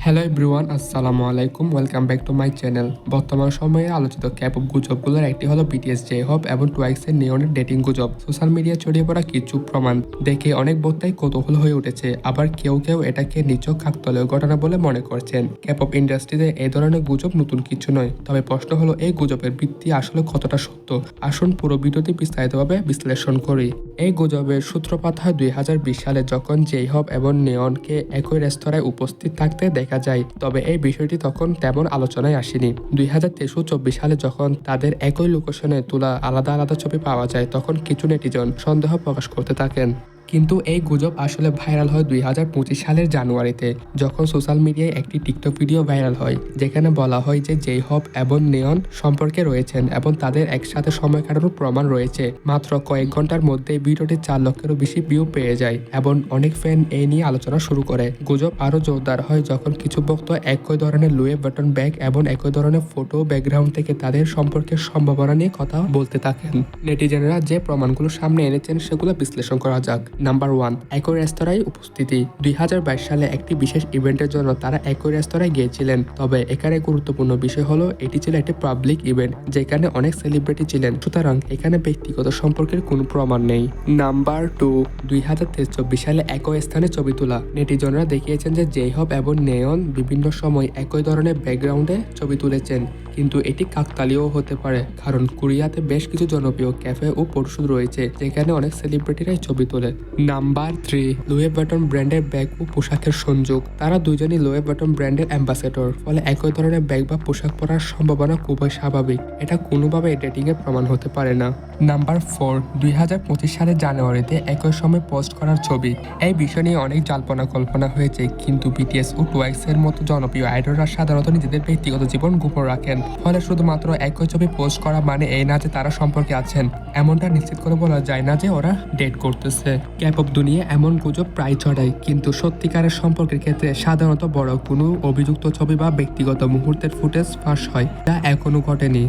Hello everyone, আসসালামু আলাইকুম। Welcome back to my channel. বর্তমান সময়ে আলোচিত ক্যাপপ গুজবগুলোর একটি হলো বিটিএস জে হপ এবং টুয়াইক্সের নিয়নের ডেটিং গুজব। সোশ্যাল মিডিয়া ছড়িয়ে পড়া কিছু প্রমাণ দেখে অনেক বক্তাই কৌতূহল হয়ে উঠেছে, আবার কেউ কেউ এটাকে নিছক কাকতালীয় ঘটনা বলে মনে করছেন। ক্যাপপ ইন্ডাস্ট্রিতে এই ধরনের গুজব নতুন কিছু নয়, তবে প্রশ্ন হলো এই গুজবের ভিত্তি আসলে কতটা সত্য। আসুন পুরো ভিডিওটি বিস্তারিতভাবে বিশ্লেষণ করি। এই গুজবের সূত্রপাত হয় 2020 সালে, যখন জে হপ এবং নিয়নকে একই রেস্তোরাঁয় উপস্থিত থাকতে দেখা যায়। তবে এই বিষয়টি তখন তেমন আলোচনায় আসেনি। 2023-24 সালে যখন তাদের একই লোকেশনে তোলা আলাদা আলাদা ছবি পাওয়া যায়, তখন কিছু নেটিজন সন্দেহ প্রকাশ করতে থাকেন। কিন্তু এই গুজব আসলে ভাইরাল হয় 2025 সালের জানুয়ারিতে, যখন সোশ্যাল মিডিয়ায় একটি টিকটক ভিডিও ভাইরাল হয় যেখানে বলা হয় যে জে হপ এবং নিয়ন সম্পর্কে রয়েছেন এবং তাদের একসাথে সময় কাটানোর প্রমাণ রয়েছে। মাত্র কয়েক ঘন্টার মধ্যে ভিডিওটি 4 লক্ষেরও বেশি ভিউ পেয়ে যায় এবং অনেক ফ্যান এই নিয়ে আলোচনা শুরু করে। গুজব আরও জোরদার হয় যখন কিছু ভক্ত একই ধরনের লুয়ে বাটন ব্যাগ এবং একই ধরনের ফটো ব্যাকগ্রাউন্ড থেকে তাদের সম্পর্কের সম্ভাবনা নিয়ে কথা বলতে থাকেন। নেটিজেনরা যে প্রমাণগুলো সামনে এনেছেন সেগুলো বিশ্লেষণ করা যাক। নাম্বার 1, একই রেস্তোরাঁয় উপস্থিতি। 2022 সালে একটি বিশেষ ইভেন্টের জন্য তারা একই রেস্তোরাঁয় গিয়েছিলেন, তবে এখানে গুরুত্বপূর্ণ বিষয় হলো এটি ছিল একটি পাবলিক ইভেন্ট যেখানে অনেক সেলিব্রিটি ছিলেন, সুতরাং এখানে ব্যক্তিগত সম্পর্কের কোনো প্রমাণ নেই। নাম্বার 2, 2023-24 সালে একই স্থানে ছবি তোলা। নেটিজনরা দেখিয়েছেন যে জে হপ এবং নিয়ন বিভিন্ন সময় একই ধরনের ব্যাকগ্রাউন্ডে ছবি তুলেছেন, কিন্তু এটি কাকতালীয় হতে পারে কারণ কোরিয়াতে বেশ কিছু জনপ্রিয় ক্যাফে ও ফটোশুট রয়েছে যেখানে অনেক সেলিব্রিটিরাই ছবি তোলে। নাম্বার 3, লুয়ে বাটন ব্র্যান্ডের ব্যাগ ও পোশাকের সংযোগ। তারা দুজনই লুয়ে বাটন ব্র্যান্ডের অ্যাম্বাসেডর, ফলে একই ধরনের ব্যাগ বা পোশাক পরার সম্ভাবনা খুবই স্বাভাবিক। এটা কোনোভাবে ডেটিং এর প্রমাণ হতে পারে না। নাম্বার 4, 2025 সালের জানুয়ারিতে একই সময় পোস্ট করার ছবি। এই বিষয় নিয়ে অনেক জল্পনা কল্পনা হয়েছে, কিন্তু বিটিএস ও টুয়াইক্স এর মতো জনপ্রিয় আইডলরা সাধারণত নিজেদের ব্যক্তিগত জীবন গোপন রাখেন, ফলে শুধুমাত্র একই ছবি পোস্ট করা মানে এই না যে তারা সম্পর্কে আছেন। এমনটা নিশ্চিত করে বলা যায় না যে ওরা ডেট করতেছে। ক্যাপপ দুনিয়া এমন গুজব প্রায় ছড়ায়, কিন্তু সত্যিকারের সম্পর্কের ক্ষেত্রে সাধারণত বড় কোনো অভিযুক্ত ছবি বা ব্যক্তিগত মুহূর্তের ফুটেজ ফাঁস হয়, যা এখনো ঘটেনি।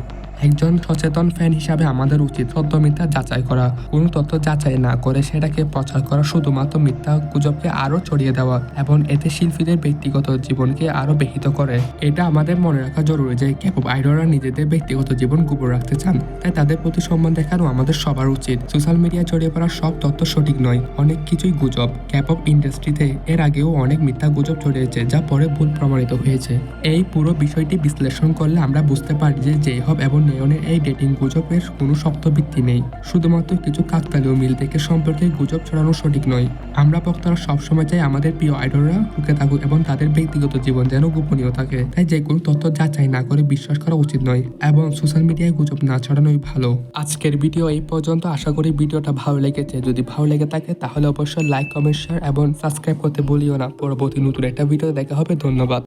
একজন সচেতন ফ্যান হিসাবে আমাদের উচিত সত্য মিথ্যা যাচাই করা। কোনো তথ্য যাচাই না করে সেটাকে প্রচার করা শুধুমাত্র মিথ্যা গুজবকে আরও ছড়িয়ে দেওয়া এবং এতে শিল্পীদের ব্যক্তিগত জীবনকে আরও ব্যাহত করে। এটা আমাদের মনে রাখা জরুরি যে ক্যাপপ আইডলরা নিজেদের ব্যক্তিগত জীবন গোপন রাখতে চান, তাই তাদের প্রতি সম্মান দেখানো আমাদের সবার উচিত। সোশ্যাল মিডিয়ায় ছড়িয়ে পড়া সব তথ্য সঠিক নয়, অনেক কিছুই গুজব। ক্যাপপ ইন্ডাস্ট্রিতে এর আগেও অনেক মিথ্যা গুজব ছড়িয়েছে যা পরে ভুল প্রমাণিত হয়েছে। এই পুরো বিষয়টি বিশ্লেষণ করলে আমরা বুঝতে পারি যে জে হপ এবং নিয়নের এই ডেটিং গুজবের কোনো শক্ত ভিত্তি নেই, শুধুমাত্র কিছু কাকতালীয় মিল থেকে সম্পর্কে গুজব ছড়ানো সঠিক নয়। আমরা বক্তারা সবসময় চাই আমাদের প্রিয় আইডলরা সুখে থাকুক এবং তাদের ব্যক্তিগত জীবন যেন গোপনীয় থাকে, তাই যে কোনো তথ্য যাচাই না করে বিশ্বাস করা উচিত নয় এবং সোশ্যাল মিডিয়ায় গুজব না ছড়ানোই ভালো। আজকের ভিডিও এই পর্যন্ত। আশা করি ভিডিওটা ভালো লেগেছে। যদি ভালো লেগে থাকে তাহলে অবশ্যই লাইক, কমেন্ট, শেয়ার এবং সাবস্ক্রাইব করতে ভুলিও না। পরবর্তী নতুন একটা ভিডিও দেখা হবে। ধন্যবাদ।